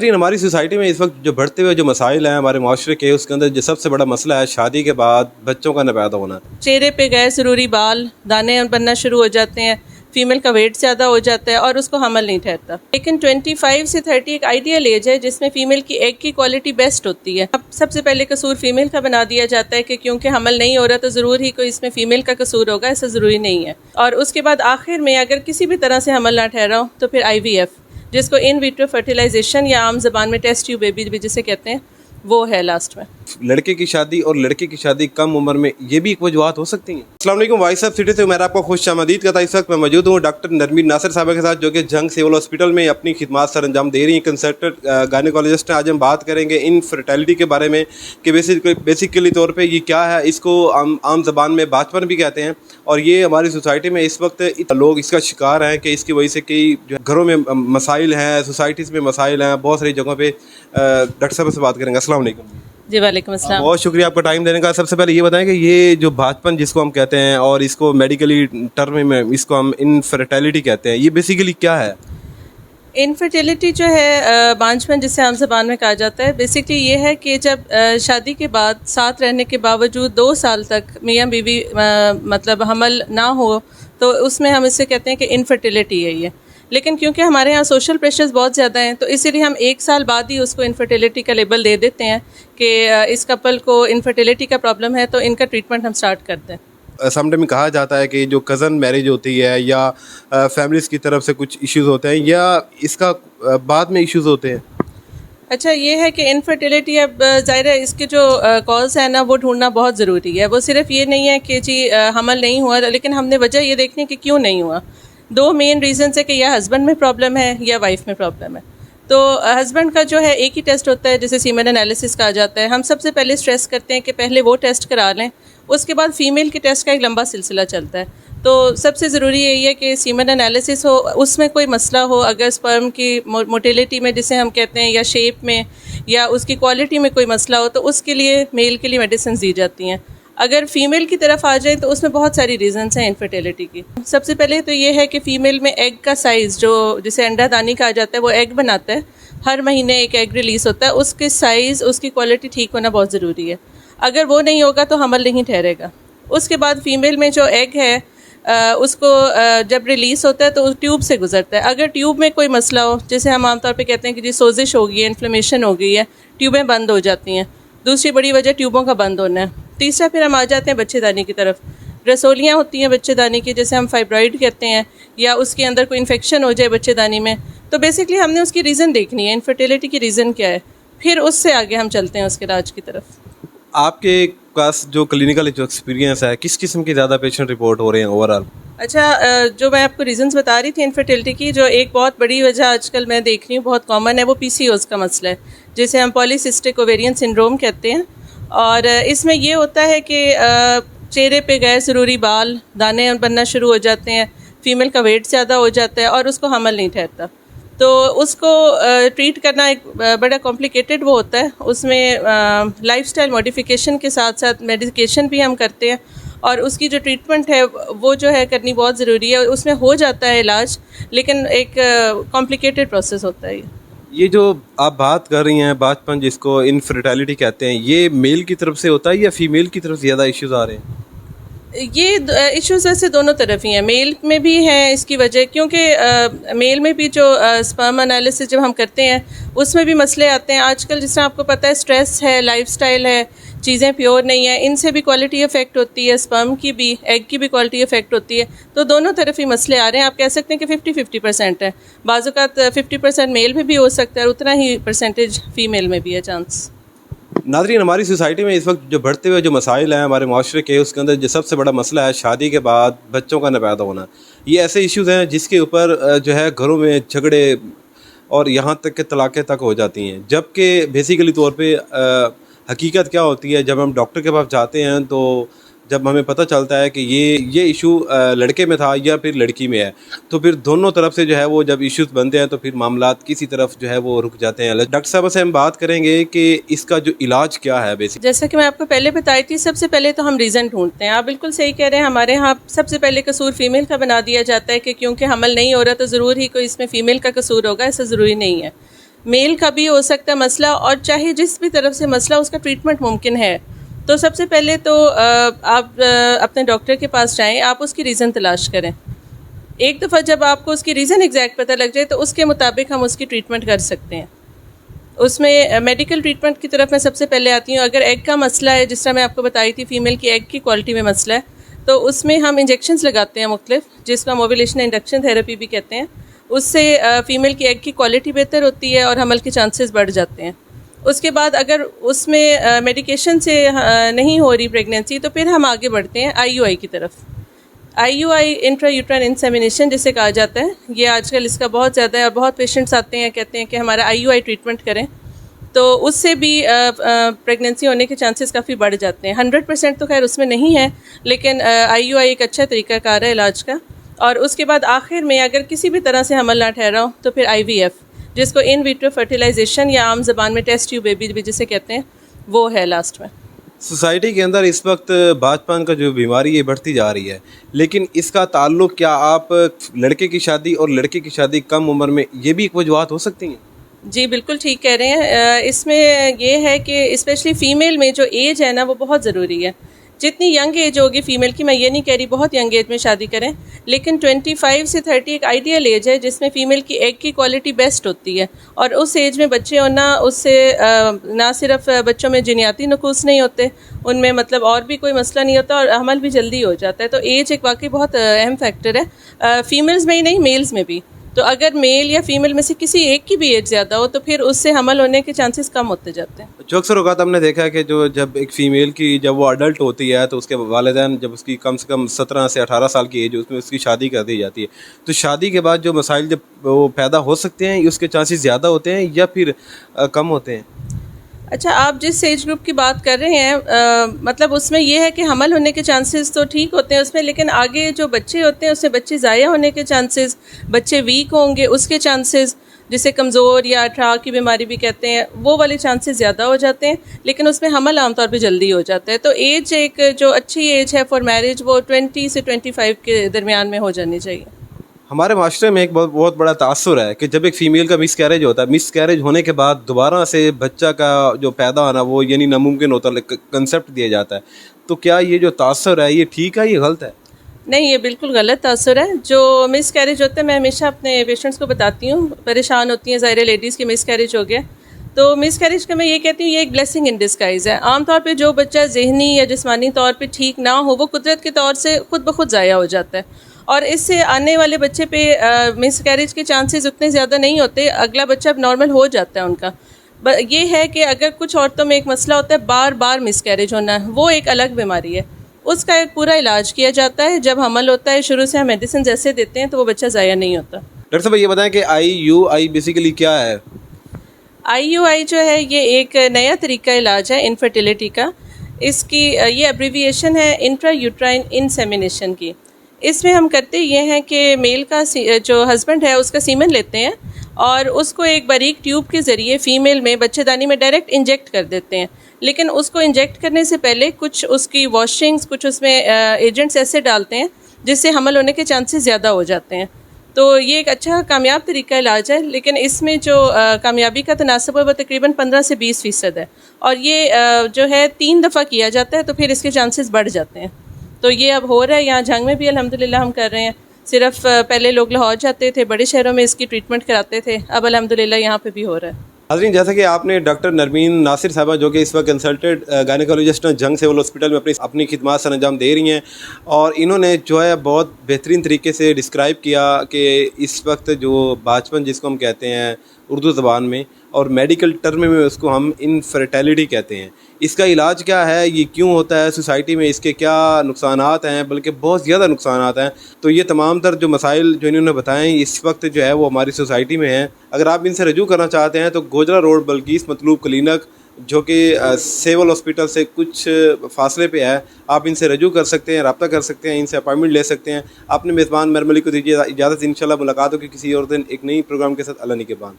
हमारी सोसाइटी में इस वक्त जो बढ़ते हुए जो मसाइल हैं हमारे माशरे के, उसके अंदर जो सबसे बड़ा मसला है शादी के बाद बच्चों का न पैदा होना। चेहरे पे गैर ज़रूरी बाल दाने बनना शुरू हो जाते हैं, फीमेल का वेट ज़्यादा हो जाता है और उसको हमल नहीं ठहरता। लेकिन 25 से 30 एक आइडियल एज है जिसमें फ़ीमेल की एग की क्वालिटी बेस्ट होती है। अब सबसे पहले कसूर फ़ीमेल का बना दिया जाता है कि क्योंकि हमल नहीं हो रहा तो ज़रूर ही कोई इसमें फ़ीमेल का कसूर होगा, ऐसा ज़रूरी नहीं है। और उसके बाद आखिर में अगर किसी भी तरह से हमल ना ठहरा हो तो फिर IVF, जिसको इन विट्रो फर्टिलाइजेशन या आम ज़बान में टेस्ट ट्यूब बेबी भी जिसे कहते हैं, वो है लास्ट में। लड़के की शादी और लड़के की शादी कम उम्र में, ये भी एक वजूहत हो सकती हैं। अस्सलाम वालेकुम, वाइस साहब सिटी से मैं आपको खुश आमदीद करता। इस वक्त मैं मौजूद हूँ डॉक्टर नरमीन नासिर साहब के साथ, जो कि जंग सिविल हॉस्पिटल में अपनी खिदमात सर अंजाम दे रही हैं। कंसल्टेंट गायनेकोलॉजिस्ट हैं। आज हम बात करेंगे इनफर्टिलिटी के बारे में कि बेसिकली तौर पर ये क्या है। इसको आम ज़बान में बाचपन भी कहते हैं और ये हमारी सोसाइटी में इस वक्त लोग इसका शिकार हैं कि इसकी वजह से कई घरों में मसाइल हैं, सोसाइटीज़ में मसाइल हैं, बहुत सारी जगहों पर। डॉक्टर साहब से बात करेंगे। अस्सलाम वालेकुम। जी वालेकुम अस्सलाम। बहुत शुक्रिया आपका टाइम देने का। सबसे पहले ये बताएं कि ये जो बाचपन जिसको हम कहते हैं और इसको मेडिकली टर्म में इसको हम इनफर्टिलिटी कहते हैं, ये बेसिकली क्या है? इनफर्टिलिटी जो है बांझपन जिसे आम ज़बान में कहा जाता है, बेसिकली ये है कि जब शादी के बाद साथ रहने के बावजूद 2 साल तक मियाँ बीवी मतलब हमल ना हो तो उसमें हम इसे कहते हैं कि इनफर्टिलिटी है ये। लेकिन क्योंकि हमारे यहाँ सोशल प्रेशर्स बहुत ज़्यादा हैं तो इसीलिए हम 1 साल बाद ही उसको इनफर्टिलिटी का लेबल दे देते हैं कि इस कपल को इनफर्टिलिटी का प्रॉब्लम है तो इनका ट्रीटमेंट हम स्टार्ट करते हैं। समटाइम कहा जाता है कि जो कज़न मैरिज होती है या फैमिलीज़ की तरफ से कुछ इश्यूज़ होते हैं या इसका बाद में इश्यूज़ होते हैं। अच्छा, ये है कि इनफर्टिलिटी अब ज़ाहिर है इसके जो कॉज है ना वो ढूंढना बहुत ज़रूरी है। वो सिर्फ ये नहीं है कि जी हमल नहीं हुआ, लेकिन हमने वजह ये देखनी है कि क्यों नहीं हुआ। 2 मेन रीज़न है कि या हस्बैंड में प्रॉब्लम है या वाइफ में प्रॉब्लम है। तो हस्बैंड का जो है एक ही टेस्ट होता है जिसे सीमेन एनालिसिस कहा जाता है। हम सबसे पहले स्ट्रेस करते हैं कि पहले वो टेस्ट करा लें, उसके बाद फीमेल के टेस्ट का एक लंबा सिलसिला चलता है। तो सबसे ज़रूरी यही है कि सीमेन एनालिसिस हो, उसमें कोई मसला हो, अगर स्पर्म की मोटिलिटी में जिसे हम कहते हैं या शेप में या उसकी क्वालिटी में कोई मसला हो तो उसके लिए मेल के लिए मेडिसिन दी जाती हैं। अगर फ़ीमेल की तरफ आ जाए तो उसमें बहुत सारी रीज़न्स हैं इनफर्टिलिटी की। सबसे पहले तो ये है कि फ़ीमेल में एग का साइज़, जो जिसे अंडादानी कहा जाता है, वो एग बनाता है, हर महीने एक एग रिलीज़ होता है, उसके साइज़ उसकी क्वालिटी ठीक होना बहुत ज़रूरी है। अगर वो नहीं होगा तो हमल नहीं ठहरेगा। उसके बाद फ़ीमेल में जो एग है उसको जब रिलीज़ होता है तो उस ट्यूब से गुजरता है। अगर ट्यूब में कोई मसला हो, जैसे हम आमतौर पे कहते हैं कि जी सोजिश हो गई है, इन्फ्लेमेशन हो गई है, ट्यूबें बंद हो जाती हैं, दूसरी बड़ी वजह ट्यूबों का बंद होना है। तीसरा फिर हम आ जाते हैं बच्चेदानी की तरफ। रसोलियाँ होती हैं बच्चेदानी की, जैसे हम फाइब्रॉइड कहते हैं, या उसके अंदर कोई इन्फेक्शन हो जाए बच्चेदानी में, तो बेसिकली हमने उसकी रीज़न देखनी है, इनफर्टिलिटी की रीज़न क्या है, फिर उससे आगे हम चलते हैं उसके इलाज की तरफ। आपके पास जो क्लिनिकल जो एक्सपीरियंस है, किस किस्म के ज़्यादा पेशेंट रिपोर्ट हो रहे हैं ओवरऑल? अच्छा, जो मैं आपको रीज़न्स बता रही थी इनफर्टिलिटी की, जो एक बहुत बड़ी वजह आजकल मैं देख रही हूँ बहुत कॉमन है, वो PCOS का मसला है, जिसे हम पॉलीसिस्टिक ओवेरियन सिंड्रोम कहते हैं। और इसमें ये होता है कि चेहरे पे गैर ज़रूरी बाल दाने बनना शुरू हो जाते हैं, फ़ीमेल का वेट ज़्यादा हो जाता है और उसको हमल नहीं ठहरता। तो उसको ट्रीट करना एक बड़ा कॉम्प्लिकेटेड वो होता है। उसमें लाइफस्टाइल मॉडिफिकेशन के साथ साथ मेडिकेशन भी हम करते हैं और उसकी जो ट्रीटमेंट है वो जो है करनी बहुत ज़रूरी है। उसमें हो जाता है इलाज, लेकिन एक कॉम्प्लिकेटेड प्रोसेस होता है। ये जो आप बात कर रही हैं बाचपन जिसको इनफर्टिलिटी कहते हैं, ये मेल की तरफ से होता है या फीमेल की तरफ ज़्यादा इश्यूज़ आ रहे हैं? ये इश्यूज वैसे दोनों तरफ ही हैं, मेल में भी हैं इसकी वजह, क्योंकि मेल में भी जो स्पर्म एनालिसिस जब हम करते हैं उसमें भी मसले आते हैं। आजकल जिस तरह आपको पता है स्ट्रेस है, लाइफस्टाइल है, चीज़ें प्योर नहीं है, इनसे भी क्वालिटी इफ़ेक्ट होती है, स्पर्म की भी, एग की भी क्वालिटी इफ़ेक्ट होती है। तो दोनों तरफ ही मसले आ रहे हैं। आप कह सकते हैं कि 50-50% है, बाज़-औक़ात 50% मेल में भी हो सकता है और उतना ही परसेंटेज फ़ीमेल में भी है चांस। नाज़रीन, हमारी सोसाइटी में इस वक्त जो बढ़ते हुए जो मसाइल हैं हमारे माशरे के, उसके अंदर जो सबसे बड़ा मसला है शादी के बाद बच्चों का न पैदा होना। ये ऐसे इश्यूज़ हैं जिसके ऊपर जो है घरों में झगड़े और यहाँ तक के तलाक़ें तक हो जाती हैं। जबकि बेसिकली तौर पे हकीकत क्या होती है, जब हम डॉक्टर के पास जाते हैं तो जब हमें पता चलता है कि ये इशू लड़के में था या फिर लड़की में है, तो फिर दोनों तरफ से जो है वो जब इश्यूज बनते हैं तो फिर मामलात किसी तरफ जो है वो रुक जाते हैं। डॉक्टर साहब से हम बात करेंगे कि इसका जो इलाज क्या है बेसिक। जैसा कि मैं आपको पहले बताई थी, सबसे पहले तो हम रीज़न ढूंढते हैं। आप बिल्कुल सही कह रहे हैं, हमारे यहाँ सबसे पहले कसूर फीमेल का बना दिया जाता है कि क्योंकि हमल नहीं हो रहा तो ज़रूर ही कोई इसमें फ़ीमेल का कसूर होगा, ऐसा ज़रूरी नहीं है। मेल का भी हो सकता है मसला, और चाहे जिस भी तरफ से मसला उसका ट्रीटमेंट मुमकिन है। तो सबसे पहले तो आप अपने डॉक्टर के पास जाएं, आप उसकी रीज़न तलाश करें। एक दफ़ा जब आपको उसकी रीज़न एग्जैक्ट पता लग जाए तो उसके मुताबिक हम उसकी ट्रीटमेंट कर सकते हैं। उसमें मेडिकल ट्रीटमेंट की तरफ मैं सबसे पहले आती हूँ। अगर एग का मसला है, जिस तरह मैं आपको बताई थी फीमेल की एग की क्वालिटी में मसला है, तो उसमें हम इंजेक्शंस लगाते हैं मुख्तलिफ, जिसको हम ओव्यूलेशन इंडक्शन थेरेपी भी कहते हैं। उससे फ़ीमेल की एग की क्वालिटी बेहतर होती है और हमल के चांसेस बढ़ जाते हैं। उसके बाद अगर उसमें मेडिकेशन से नहीं हो रही प्रेगनेंसी, तो फिर हम आगे बढ़ते हैं IUI की तरफ। IUI इंट्रा यूट्राइन इंसेमिनेशन जिसे कहा जाता है, ये आजकल इसका बहुत ज़्यादा है और बहुत पेशेंट्स आते हैं, कहते हैं कि हमारा IUI ट्रीटमेंट करें। तो उससे भी प्रेगनेंसी होने के चांसेस काफ़ी बढ़ जाते हैं। 100% तो खैर उसमें नहीं है, लेकिन IUI एक अच्छा तरीक़ाकार है इलाज का। और उसके बाद आखिर में अगर किसी भी तरह से हमल ना ठहरा हो तो फिर IVF, जिसको इन विट्रो फर्टिलाइजेशन या आम ज़बान में टेस्ट ट्यूब बेबी भी जिसे कहते हैं, वो है लास्ट में। सोसाइटी के अंदर इस वक्त बाजपान का जो बीमारी है बढ़ती जा रही है, लेकिन इसका ताल्लुक क्या आप लड़के की शादी और लड़के की शादी कम उम्र में, ये भी एक वजूहत हो सकती हैं? जी बिल्कुल ठीक कह रहे हैं। इसमें ये है कि स्पेशली फ़ीमेल में जो एज है ना वो बहुत ज़रूरी है। जितनी यंग एज होगी फ़ीमेल की, मैं ये नहीं कह रही बहुत यंग एज में शादी करें, लेकिन 25 से 30 एक आइडियल एज है जिसमें फ़ीमेल की एग की क्वालिटी बेस्ट होती है। और उस एज में बच्चे होना, उससे ना सिर्फ बच्चों में जिनियाती नुकूस नहीं होते, उनमें मतलब और भी कोई मसला नहीं होता और हमल भी जल्दी हो जाता है। तो एज एक वाकई बहुत अहम फैक्टर है, फ़ीमेल्स में ही नहीं मेल्स में भी। तो अगर मेल या फीमेल में से किसी एक की भी एज ज़्यादा हो तो फिर उससे हमल होने के चांसेस कम होते जाते हैं। जो अक्सर औक़ात हमने देखा है कि जो जब एक फ़ीमेल की जब वो अडल्ट होती है तो उसके वालिदैन जब उसकी कम से कम 17 से 18 साल की एज उसमें उसकी शादी कर दी जाती है, तो शादी के बाद जो मसाइल जब वो पैदा हो सकते हैं, उसके चांसेस ज़्यादा होते हैं या फिर कम होते हैं? अच्छा, आप जिस एज ग्रुप की बात कर रहे हैं, मतलब उसमें यह है कि हमल होने के चांसेस तो ठीक होते हैं उसमें, लेकिन आगे जो बच्चे होते हैं उससे बच्चे ज़ाया होने के चांसेस, बच्चे वीक होंगे उसके चांसेस, जिसे कमज़ोर या अठाह की बीमारी भी कहते हैं, वो वाले चांसेस ज़्यादा हो जाते हैं। लेकिन उसमें हमल आमतौर पे जल्दी हो जाता है। तो एज एक जो अच्छी एज है फॉर मैरिज वो 20 से 25 के दरमियान में हो जानी चाहिए। हमारे माशरे में एक बहुत बड़ा तासुर है कि जब एक फ़ीमेल का मिस कैरेज होता है, मिस कैरेज होने के बाद दोबारा से बच्चा का जो पैदा होना वो यानी नामुमकिन होता है, कंसेप्ट दिया जाता है। तो क्या ये जो तासुर है ये ठीक है, ये गलत है? नहीं, ये बिल्कुल गलत तासुर है। जो मिस कैरेज होता है, मैं हमेशा अपने पेशेंट्स को बताती हूँ, परेशान होती हैं ज़ाहिर है लेडीज़ के मिस कैरेज हो गया, तो मिस कैरेज का मैं ये कहती हूँ ये एक ब्लेसिंग इन डिस्गाइज़ है। आमतौर पे जो बच्चा ज़हनी या जिस्मानी तौर पे ठीक ना हो वो कुदरत के तौर से खुद ब खुद ज़ाया हो जाता है, और इससे आने वाले बच्चे पे मिस कैरेज के चांसेस उतने ज़्यादा नहीं होते, अगला बच्चा नॉर्मल हो जाता है उनका। ये है कि अगर कुछ औरतों में एक मसला होता है बार बार मिस कैरेज होना, वो एक अलग बीमारी है, उसका एक पूरा इलाज किया जाता है। जब हमल होता है शुरू से हम मेडिसिन ऐसे देते हैं तो वो बच्चा ज़ाया नहीं होता। डॉक्टर साहब ये बताएं कि IUI बेसिकली क्या है? IUI जो है ये एक नया तरीका इलाज है इनफर्टिलिटी का। इसकी ये एब्रीविएशन है इंट्रा यूट्राइन इंसेमिनेशन की। इसमें हम करते ये हैं कि मेल का जो हस्बैंड है उसका सीमेन लेते हैं और उसको एक बारीक ट्यूब के ज़रिए फ़ीमेल में बच्चेदानी में डायरेक्ट इंजेक्ट कर देते हैं। लेकिन उसको इंजेक्ट करने से पहले कुछ उसकी वॉशिंग्स, कुछ उसमें एजेंट्स ऐसे डालते हैं जिससे हमल होने के चांसेस ज़्यादा हो जाते हैं। तो ये एक अच्छा कामयाब तरीका इलाज है, लेकिन इसमें जो कामयाबी का तनासब है वो तकरीबन 15 से 20% है, और ये जो है 3 दफ़ा किया जाता है तो फिर इसके चांसेस बढ़ जाते हैं। तो ये अब हो रहा है, यहाँ जंग में भी अल्हम्दुलिल्लाह हम कर रहे हैं। सिर्फ पहले लोग लाहौर जाते थे, बड़े शहरों में इसकी ट्रीटमेंट कराते थे, अब अल्हम्दुलिल्लाह यहाँ पे भी हो रहा है। नाज़रीन, जैसा कि आपने डॉक्टर नरमीन नासिर साहबा जो कि इस वक्त कंसल्टेंट गायनेकोलॉजिस्ट जंग सिविल हॉस्पिटल में अपनी खिदमत सर अंजाम दे रही हैं, और इन्होंने जो है बहुत बेहतरीन तरीके से डिस्क्राइब किया कि इस वक्त जो बाचपन जिसको हम कहते हैं उर्दू ज़बान में और मेडिकल टर्म में उसको हम इनफर्टिलिटी कहते हैं, इसका इलाज क्या है, ये क्यों होता है सोसाइटी में, इसके क्या नुकसानात हैं, बल्कि बहुत ज़्यादा नुकसानात हैं। तो ये तमाम तर जो मसाइल जो इन्होंने बताएं इस वक्त जो है वो हमारी सोसाइटी में हैं। अगर आप इनसे रजू करना चाहते हैं तो गोजरा रोड बल्कीस मतलूब क्लिनिक जो कि सिविल हॉस्पिटल से कुछ फासले पे है, आप इनसे रजू कर सकते हैं, रब्ता कर सकते हैं, इनसे अपॉइंटमेंट ले सकते हैं। अपने मेज़बान मरमली को दीजिए इजाज़त, इंशाल्लाह मुलाकात होगी किसी और दिन एक नई प्रोग्राम के साथ। अल्लाह निगहबान।